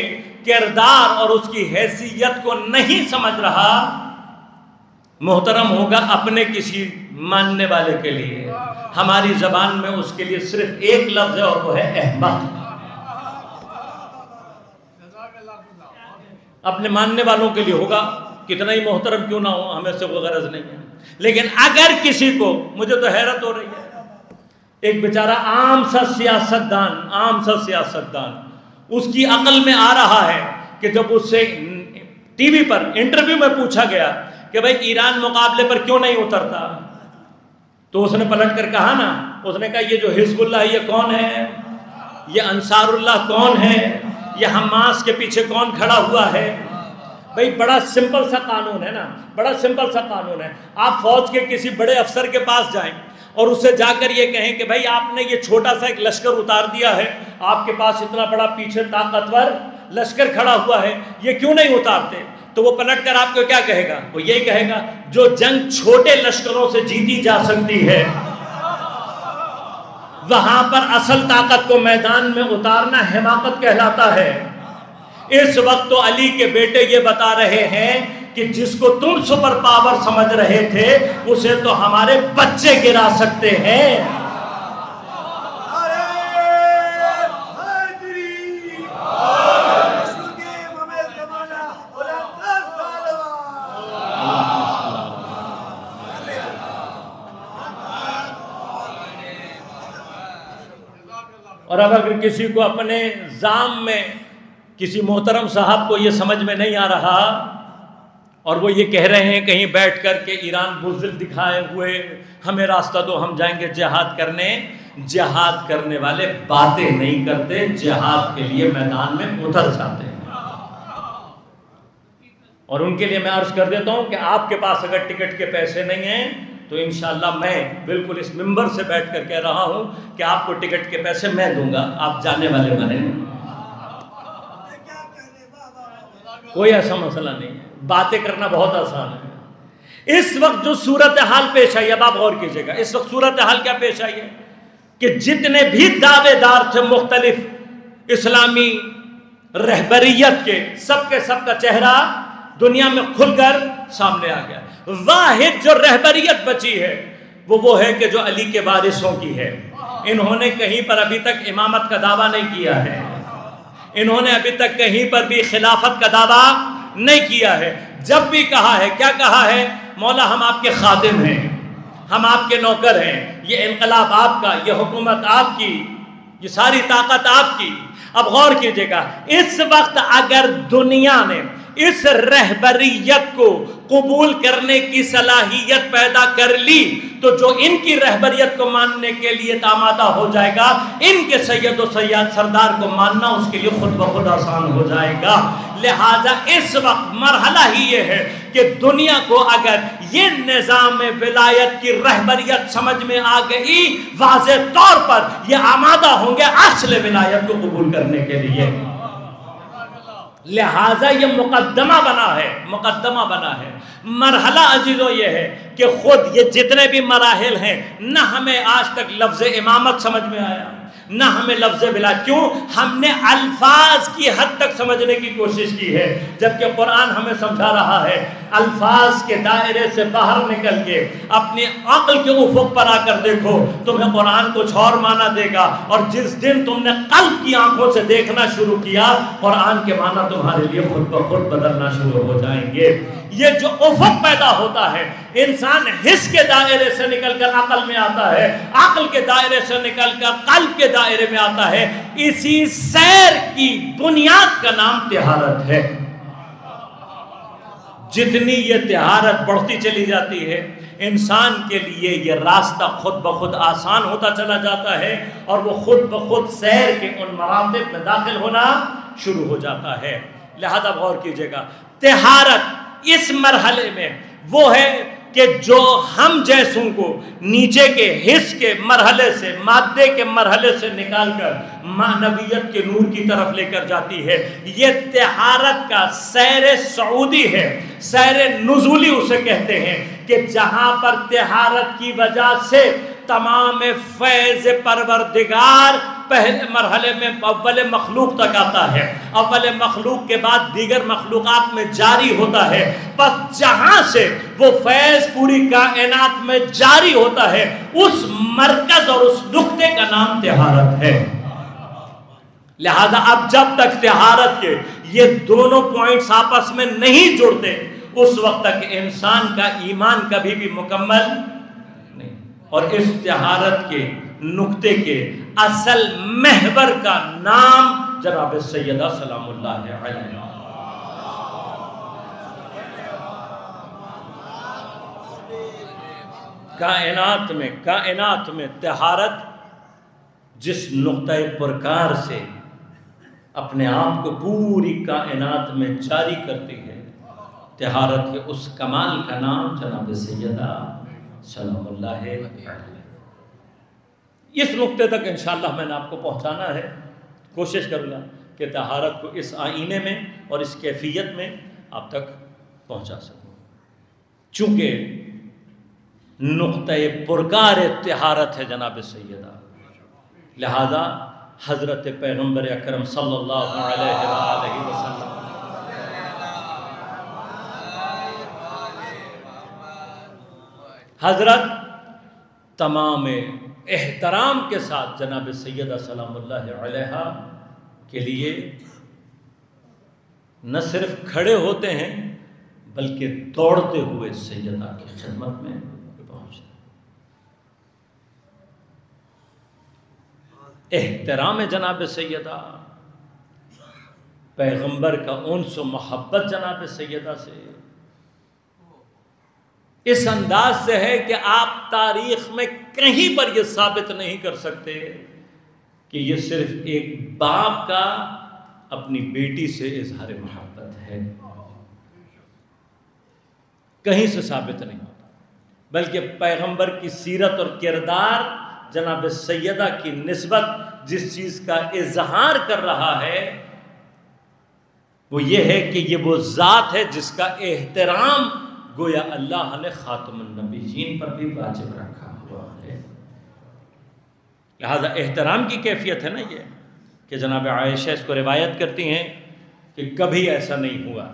کردار اور اس کی حیثیت کو نہیں سمجھ رہا, محترم ہوگا اپنے کسی ماننے والے کے لیے ہماری زبان میں اس کے لیے صرف ایک لفظ ہے اور وہ ہے احمق. اپنے ماننے والوں کے لیے ہوگا کتنا ہی محترم کیوں نہ ہو, ہمیں سے کوئی غرض نہیں ہے. لیکن اگر کسی کو, مجھے تو حیرت ہو رہی ہے, ایک بیچارہ عام سا سیاستدان اس کی عقل میں آ رہا ہے کہ جب اس سے ٹی وی پر انٹرویو میں پوچھا گیا کہ بھائی ایران مقابلے پر کیوں نہیں اترتا, تو اس نے پلٹ کر کہا نا, اس نے کہا یہ جو حزب اللہ یہ کون ہے, یہ انصار اللہ کون ہے, یہ حماس کے پیچھے کون کھڑا ہوا ہے. بھائی بڑا سمپل سا قانون ہے نا, بڑا سمپل سا قانون ہے. آپ فوج کے کسی بڑے افسر کے پاس جائیں اور اس سے جا کر یہ کہیں کہ بھائی آپ نے یہ چھوٹا سا ایک لشکر اتار دیا ہے, آپ کے پاس اتنا بڑا پیچھے طاقتور لشکر کھڑا ہوا ہے, یہ کیوں نہیں اتارتے؟ تو وہ پلٹ کر آپ کو کیا کہے گا؟ وہ یہی کہے گا جو جنگ چھوٹے لشکروں سے جیتی جا سکتی ہے وہاں پر اصل طاقت کو میدان میں اتارنا حماقت کہلاتا ہے. اس وقت تو علی کے بیٹے یہ بتا رہے ہیں کہ جس کو تم سپر پاور سمجھ رہے تھے اسے تو ہمارے بچے گرا سکتے ہیں. اور اب اگر کسی کو اپنے زام میں کسی محترم صاحب کو یہ سمجھ میں نہیں آ رہا اور وہ یہ کہہ رہے ہیں کہیں بیٹھ کر کے ایران بزدل دکھائے ہوئے ہمیں راستہ دو ہم جائیں گے جہاد کرنے, جہاد کرنے والے باتیں نہیں کرتے, جہاد کے لیے میدان میں اتر جاتے ہیں. اور ان کے لیے میں عرض کر دیتا ہوں کہ آپ کے پاس اگر ٹکٹ کے پیسے نہیں ہیں تو انشاءاللہ میں بالکل اس ممبر سے بیٹھ کر کہہ رہا ہوں کہ آپ کو ٹکٹ کے پیسے میں دوں گا, آپ جانے والے بنے. کوئی ایسا مسئلہ نہیں ہے, باتیں کرنا بہت آسان ہے. اس وقت جو صورتحال پیش آئی, اب آپ غور کیجئے گا, اس وقت صورتحال کیا پیش آئی ہے کہ جتنے بھی دعوے دار تھے مختلف اسلامی رہبریت کے سب کا چہرہ دنیا میں کھل کر سامنے آ گیا. واحد جو رہبریت بچی ہے وہ ہے کہ جو علی کے وارثوں کی ہے. انہوں نے کہیں پر ابھی تک امامت کا دعویٰ نہیں کیا ہے, انہوں نے ابھی تک کہیں پر بھی خلافت کا دعویٰ نہیں کیا ہے. جب بھی کہا ہے, کیا کہا ہے؟ مولا ہم آپ کے خادم ہیں, ہم آپ کے نوکر ہیں, یہ انقلاب آپ کا, یہ حکومت آپ کی, یہ ساری طاقت آپ کی. اب غور کیجئے گا, اس وقت اگر دنیا نے اس رہبریت کو قبول کرنے کی صلاحیت پیدا کر لی تو جو ان کی رہبریت کو ماننے کے لیے آمادہ ہو جائے گا, ان کے سید و سیاد سردار کو ماننا اس کے لیے خود بخود آسان ہو جائے گا. لہٰذا اس وقت مرحلہ ہی یہ ہے کہ دنیا کو اگر یہ نظام ولایت کی رہبریت سمجھ میں آ گئی, واضح طور پر یہ آمادہ ہوں گے اصل ولایت کو قبول کرنے کے لیے. لہٰذا یہ مقدمہ بنا ہے. مرحلہ عزیزوں یہ ہے کہ خود یہ جتنے بھی مراحل ہیں, نہ ہمیں آج تک لفظ امامت سمجھ میں آیا, نہ ہمیں لفظ ولایت. کیوں؟ ہم نے الفاظ کی حد تک سمجھنے کی کوشش کی ہے, جبکہ قرآن ہمیں سمجھا رہا ہے الفاظ کے دائرے سے باہر نکل کے اپنی عقل کے افق پر آ کر دیکھو, تمہیں قرآن کچھ اور معنی دے گا. اور جس دن تم نے قلب کی آنکھوں سے دیکھنا شروع کیا, قرآن کے معنی تمہارے لیے خود بخود بدلنا شروع ہو جائیں گے. یہ جو افق پیدا ہوتا ہے, انسان حس کے دائرے سے نکل کر عقل میں آتا ہے, عقل کے دائرے سے نکل کر قلب کے دائرے میں آتا ہے. اسی سیر کی بنیاد کا نام طہارت ہے. جتنی یہ طہارت بڑھتی چلی جاتی ہے, انسان کے لیے یہ راستہ خود بخود آسان ہوتا چلا جاتا ہے اور وہ خود بخود سیر کے ان مراتب میں داخل ہونا شروع ہو جاتا ہے. لہذا غور کیجئے گا, طہارت اس مرحلے میں وہ ہے کہ جو ہم جیسوں کو نیچے کے حس کے مرحلے سے، مادے کے مرحلے سے نکال کر معنویت کے نور کی طرف لے کر جاتی ہے، یہ طہارت کا سیر صعودی ہے، سیر نزولی اسے کہتے ہیں، کہ جہاں پر طہارت کی وجہ سے تمام فیض پروردگار پہلے مرحلے میں اول مخلوق تک آتا ہے، اول مخلوق کے بعد دیگر مخلوقات میں جاری ہوتا ہے، بس جہاں سے وہ فیض پوری کائنات میں جاری ہوتا ہے، اس مرکز اور اس نقطے کا نام طہارت ہے۔ لہذا اب جب تک طہارت کے یہ دونوں پوائنٹس آپس میں نہیں جڑتے، اس وقت تک انسان کا ایمان کبھی بھی مکمل نہیں۔ اور اس طہارت کے نقطے کے اصل محور کا نام جناب سیدہ سلام اللہ علیہ۔ کائنات میں طہارت جس نقطۂ پرکار سے اپنے آپ کو پوری کائنات میں جاری کرتی ہے، طہارت کے اس کمال کا نام جناب سیدہ سلام اللہ علیہ۔ اس نقطے تک انشاءاللہ میں نے آپ کو پہنچانا ہے، کوشش کروں گا کہ طہارت کو اس آئینے میں اور اس کیفیت میں آپ تک پہنچا سکوں، چونکہ نقطۂ پرکار طہارت ہے جناب سیدہ، لہذا حضرت پیغمبر اکرم صلی اللہ علیہ وآلہ وسلم حضرت تمام احترام کے ساتھ جناب سیدہ سلام اللہ علیہ کے لیے نہ صرف کھڑے ہوتے ہیں بلکہ دوڑتے ہوئے سیدہ کی خدمت میں پہنچتے ہیں۔ احترام جناب سیدہ، پیغمبر کا انس و محبت جناب سیدہ سے اس انداز سے ہے کہ آپ تاریخ میں کہیں پر یہ ثابت نہیں کر سکتے کہ یہ صرف ایک باپ کا اپنی بیٹی سے اظہار محبت ہے، کہیں سے ثابت نہیں ہوتا، بلکہ پیغمبر کی سیرت اور کردار جناب سیدہ کی نسبت جس چیز کا اظہار کر رہا ہے وہ یہ ہے کہ یہ وہ ذات ہے جس کا احترام گویا اللہ نے خاتم النبیین پر بھی واجب رکھا ہوا ہے۔ لہذا احترام کی کیفیت ہے نا یہ، کہ جناب عائشہ اس کو روایت کرتی ہیں کہ کبھی ایسا نہیں ہوا،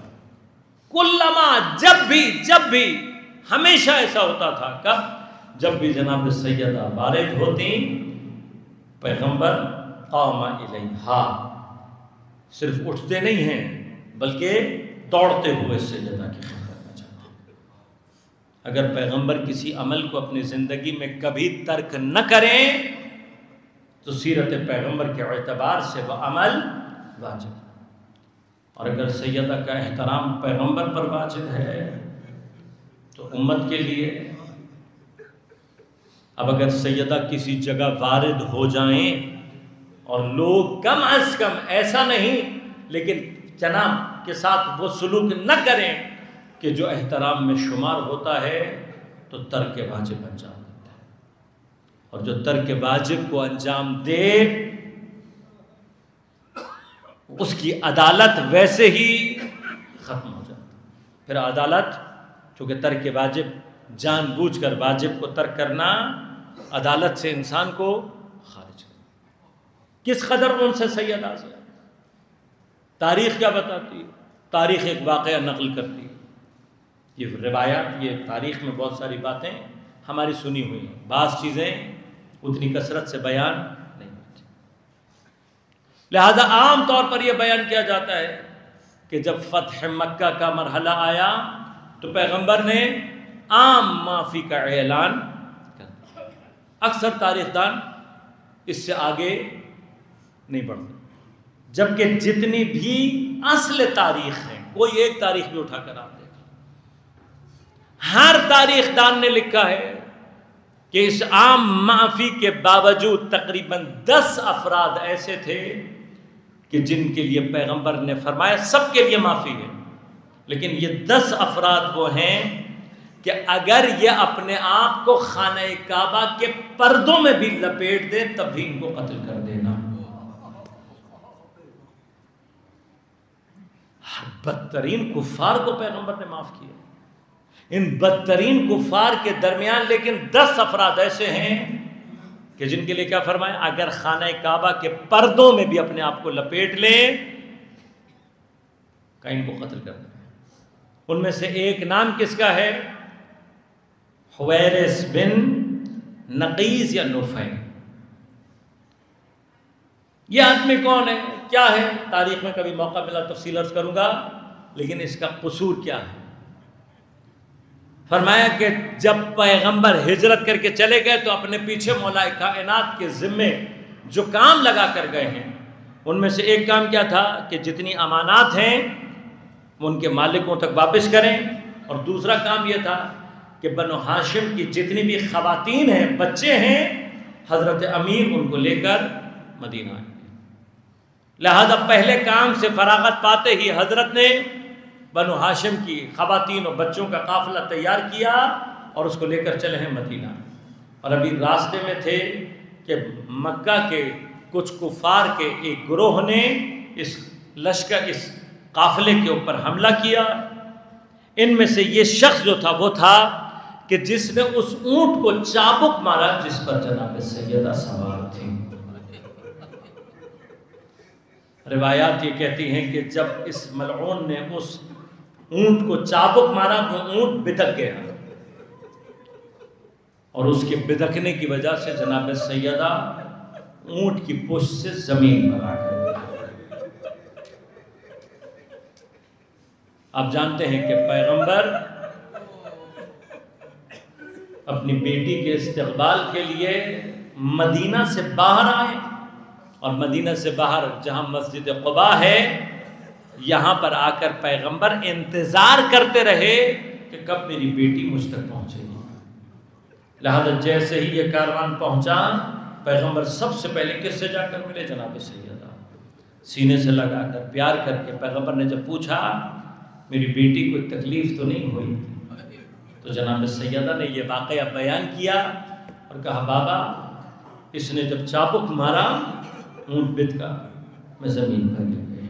کلما جب بھی ہمیشہ ایسا ہوتا تھا، کب؟ جب بھی جناب سیدہ وارد ہوتی پیغمبر قام الیہا، صرف اٹھتے نہیں ہیں بلکہ دوڑتے ہوئے سیدہ کی خدمت میں جاتے ہیں۔ اگر پیغمبر کسی عمل کو اپنی زندگی میں کبھی ترک نہ کریں تو سیرت پیغمبر کے اعتبار سے وہ عمل واجب ہے، اور اگر سیدہ کا احترام پیغمبر پر واجب ہے تو امت کے لیے اب اگر سیدہ کسی جگہ وارد ہو جائیں اور لوگ کم از کم ایسا نہیں لیکن جناب کے ساتھ وہ سلوک نہ کریں کہ جو احترام میں شمار ہوتا ہے تو ترک واجب انجام دیتا ہے، اور جو ترک واجب کو انجام دے اس کی عدالت ویسے ہی ختم ہو جاتی ہے۔ پھر عدالت، چونکہ ترک واجب جان بوجھ کر واجب کو ترک کرنا عدالت سے انسان کو خارج کرنا۔ کس قدر ان سے سیدہ سے تاریخ کیا بتاتی ہے؟ تاریخ ایک واقعہ نقل کرتی ہے، یہ روایات، یہ تاریخ میں بہت ساری باتیں ہماری سنی ہوئی ہیں، بعض چیزیں اتنی کثرت سے بیان نہیں ہوتی، لہذا عام طور پر یہ بیان کیا جاتا ہے کہ جب فتح مکہ کا مرحلہ آیا تو پیغمبر نے عام معافی کا اعلان کر دیا۔ اکثر تاریخ دان اس سے آگے نہیں بڑھتے، جبکہ جتنی بھی اصل تاریخ ہیں، کوئی ایک تاریخ بھی اٹھا کر آپ دیکھیں، ہر تاریخ دان نے لکھا ہے کہ اس عام معافی کے باوجود تقریباً 10 افراد ایسے تھے کہ جن کے لیے پیغمبر نے فرمایا سب کے لیے معافی ہے، لیکن یہ 10 افراد وہ ہیں کہ اگر یہ اپنے آپ کو خانہ کعبہ کے پردوں میں بھی لپیٹ دیں تب بھی ان کو قتل کر دینا. بدترین کفار کو پیغمبر نے معاف کیا. ان بدترین کفار کے درمیان لیکن 10 افراد ایسے ہیں کہ جن کے لیے کیا فرمایا؟ اگر خانہ کعبہ کے پردوں میں بھی اپنے آپ کو لپیٹ لیں کہ ان کو قتل کر دیں. ان میں سے ایک نام کس کا ہے؟ حویرث بن نقیز یا نفع. یہ آدمی کون ہے، کیا ہے؟ تاریخ میں کبھی موقع ملا تفصیل عرض کروں گا، لیکن اس کا قصور کیا ہے؟ فرمایا کہ جب پیغمبر ہجرت کر کے چلے گئے تو اپنے پیچھے مولا کائنات کے ذمے جو کام لگا کر گئے ہیں ان میں سے ایک کام کیا تھا کہ جتنی امانات ہیں وہ ان کے مالکوں تک واپس کریں، اور دوسرا کام یہ تھا کہ بنو ہاشم کی جتنی بھی خواتین ہیں، بچے ہیں، حضرت امیر ان کو لے کر مدینہ آئے. لہذا پہلے کام سے فراغت پاتے ہی حضرت نے بنو ہاشم کی خواتین اور بچوں کا قافلہ تیار کیا اور اس کو لے کر چلے ہیں مدینہ. اور ابھی راستے میں تھے کہ مکہ کے کچھ کفار کے ایک گروہ نے اس لشکر، اس قافلے کے اوپر حملہ کیا. ان میں سے یہ شخص جو تھا وہ تھا کہ جس نے اس اونٹ کو چابک مارا جس پر جناب سیدہ سوار تھی. روایات یہ کہتی ہیں کہ جب اس ملعون نے اس اونٹ کو چابک مارا وہ اونٹ بدک گیا، اور اس کے بدکنے کی وجہ سے جناب سیدہ اونٹ کی پشت سے زمین پر آ گئی. آپ جانتے ہیں کہ پیغمبر اپنی بیٹی کے استقبال کے لیے مدینہ سے باہر آئے، اور مدینہ سے باہر جہاں مسجد قباء ہے یہاں پر آ کر پیغمبر انتظار کرتے رہے کہ کب میری بیٹی مجھ تک پہنچے گی. لہذا جیسے ہی یہ کاروان پہنچا پیغمبر سب سے پہلے کس سے جا کر ملے؟ جناب سیدہ. سینے سے لگا کر پیار کر کے پیغمبر نے جب پوچھا میری بیٹی کو تکلیف تو نہیں ہوئی، تو جناب سیدہ نے یہ واقعہ بیان کیا اور کہا بابا اس نے جب چابک مارا اونٹ بد کا، میں زمین پر گر گئی.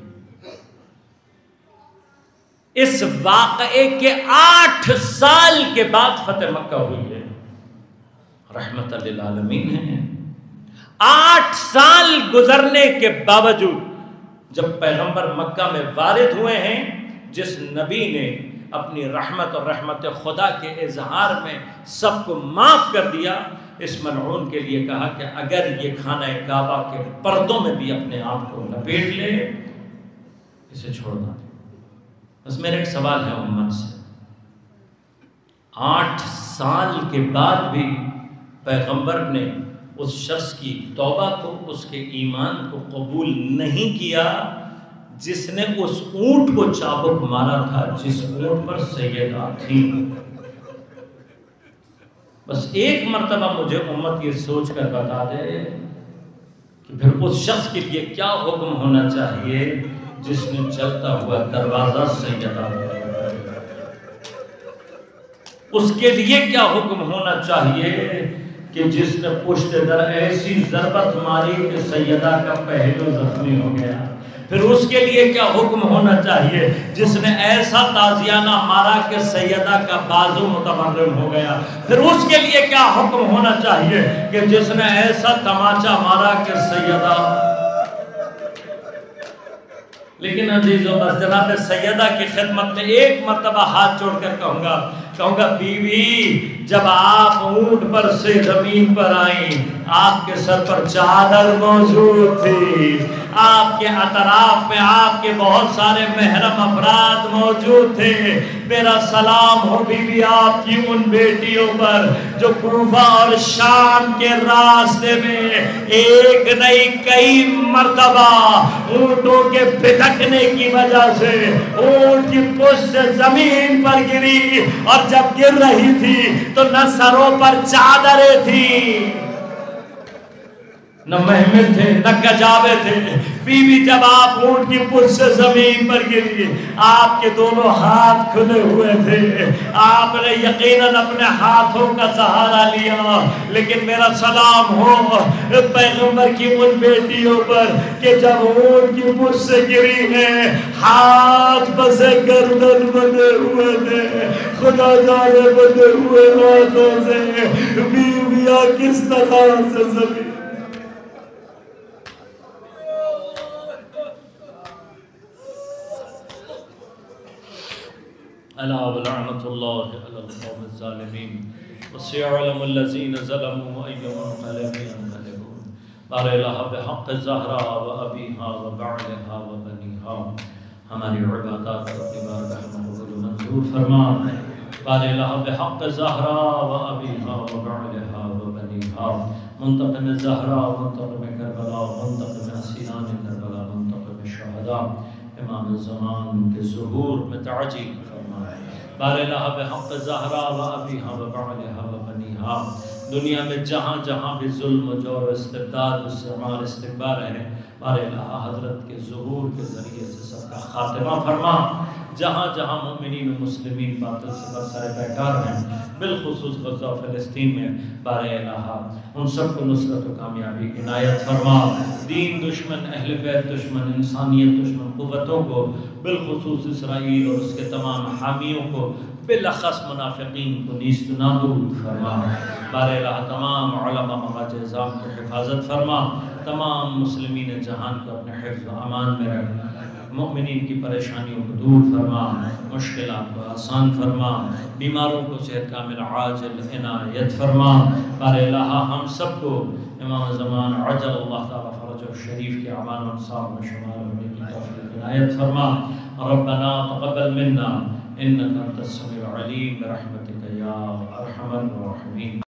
اس واقعے کے 8 سال کے بعد فتح مکہ ہوئی ہے. رحمت للعالمین ہے. 8 سال گزرنے کے باوجود جب پیغمبر مکہ میں وارد ہوئے ہیں، جس نبی نے اپنی رحمت اور رحمت خدا کے اظہار میں سب کو معاف کر دیا، اس ملعون کے لیے کہا کہ اگر یہ خانہ کعبہ کے پردوں میں بھی اپنے آپ کو لپیٹ لے اسے چھوڑنا دے. بس میرا ایک سوال ہے امت سے، 8 سال کے بعد بھی پیغمبر نے اس شخص کی توبہ کو، اس کے ایمان کو قبول نہیں کیا جس نے اس اونٹ کو چابک مارا تھا جس اونٹ پر سیدہ تھی. بس ایک مرتبہ مجھے امت یہ سوچ کر بتا دے کہ پھر اس شخص کے لیے کیا حکم ہونا چاہیے جس نے چلتا ہوا دروازہ سیدہ، اس کے لیے کیا حکم ہونا چاہیے کہ جس نے پشت در ایسی ضربت ماری کہ سیدہ کا پہلو زخمی ہو گیا. پھر اس کے لیے کیا حکم ہونا چاہیے جس نے ایسا تازیانہ مارا کہ سیدہ کا بازو متورم ہو گیا. پھر اس کے لیے کیا حکم ہونا چاہیے کہ جس نے ایسا تماچا مارا کہ سیدہ. لیکن عزیزو بس جناب سیدہ کی خدمت میں ایک مرتبہ ہاتھ جوڑ کر کہوں گا بیوی جب آپ اونٹ پر سے زمین پر آئیں آپ کے سر پر چادر موجود تھی، آپ کے اطراف میں آپ کے بہت سارے محرم افراد موجود تھے. میرا سلام ہو بیوی آپ کی ان بیٹیوں پر جو کوفہ اور شام کے راستے میں ایک نہیں کئی مرتبہ اونٹوں کے بھٹکنے کی وجہ سے اونٹ کی پشت سے زمین پر گری، اور جب گر رہی تھی تو نہ سروں پر چادریں تھی نہ محمل تھے نہ گجاوے تھے. بیوی جب آپ اونٹ کی پشت سے زمین پر گری آپ کے دونوں ہاتھ کھلے ہوئے تھے. آپ نے یقیناً اپنے ہاتھوں کا سہارا لیا. لیکن میرا سلام ہو پیغمبر کی ان بیٹیوں پر کہ جب اونٹ کی پشت سے گری ہے ہاتھ بسے گردن بندے ہوئے تھے. خدا جانے بندے ہوئے ہاتھوں سے بیویاں کس طرح سے زمین. الا ولعنۃ اللہ علی القوم الظالمین وسيعلم الذين ظلموا أي منقلب ينقلبون. بار الہ بحق الزہرا و ابیہا و بعلہا و بنیہا. ہماری عبادات اپنی بارگاہ میں قبول و منظور فرما. بار الہ بحق الزہرا و ابیہا و بعلہا و بنیہا. منتقم الزہرا منتقم کربلا منتقم اسیران کربلا منتقم شہداء امام الزمان کے ظہور میں تعجیل فرما. بار الہ بحق الزہرا و ابیہا و بعلہا و بنیہا. دنیا میں جہاں جہاں بھی ظلم و جور و استبداد و استعمار استکبار ہے بار الہ حضرت کے ظہور کے ذریعے سے سب کا خاتمہ فرما. جہاں جہاں مومنین و مسلمین باطل سے برسر بیکار ہیں بالخصوص غزہ و فلسطین میں بار الہ ان سب کو نصرت و کامیابی عنایت فرما. دین دشمن اہل بیت دشمن انسانیت دشمن قوتوں کو بالخصوص اسرائیل اور اس کے تمام حامیوں کو بالاخص منافقین کو نیست و نابود فرما. بار الہ تمام علماء مغاج اعظام کی حفاظت فرما. تمام مسلمین جہان کو اپنے حفظ و امان میں رکھ. مؤمنین کی پریشانیوں کو دور فرما. مشکلات کو آسان فرما. بیماروں کو صحت کامل عاجل عنایت فرما. بار الہ ہم سب کو امام زمان عجل اللہ تعالی فرجہ شریف کے اعوان و انصار میں شمار ہونے کی توفیق عنایت فرما. ربنا تقبل منا انک انت السمیع العلیم برحمتک یا ارحم الراحمین.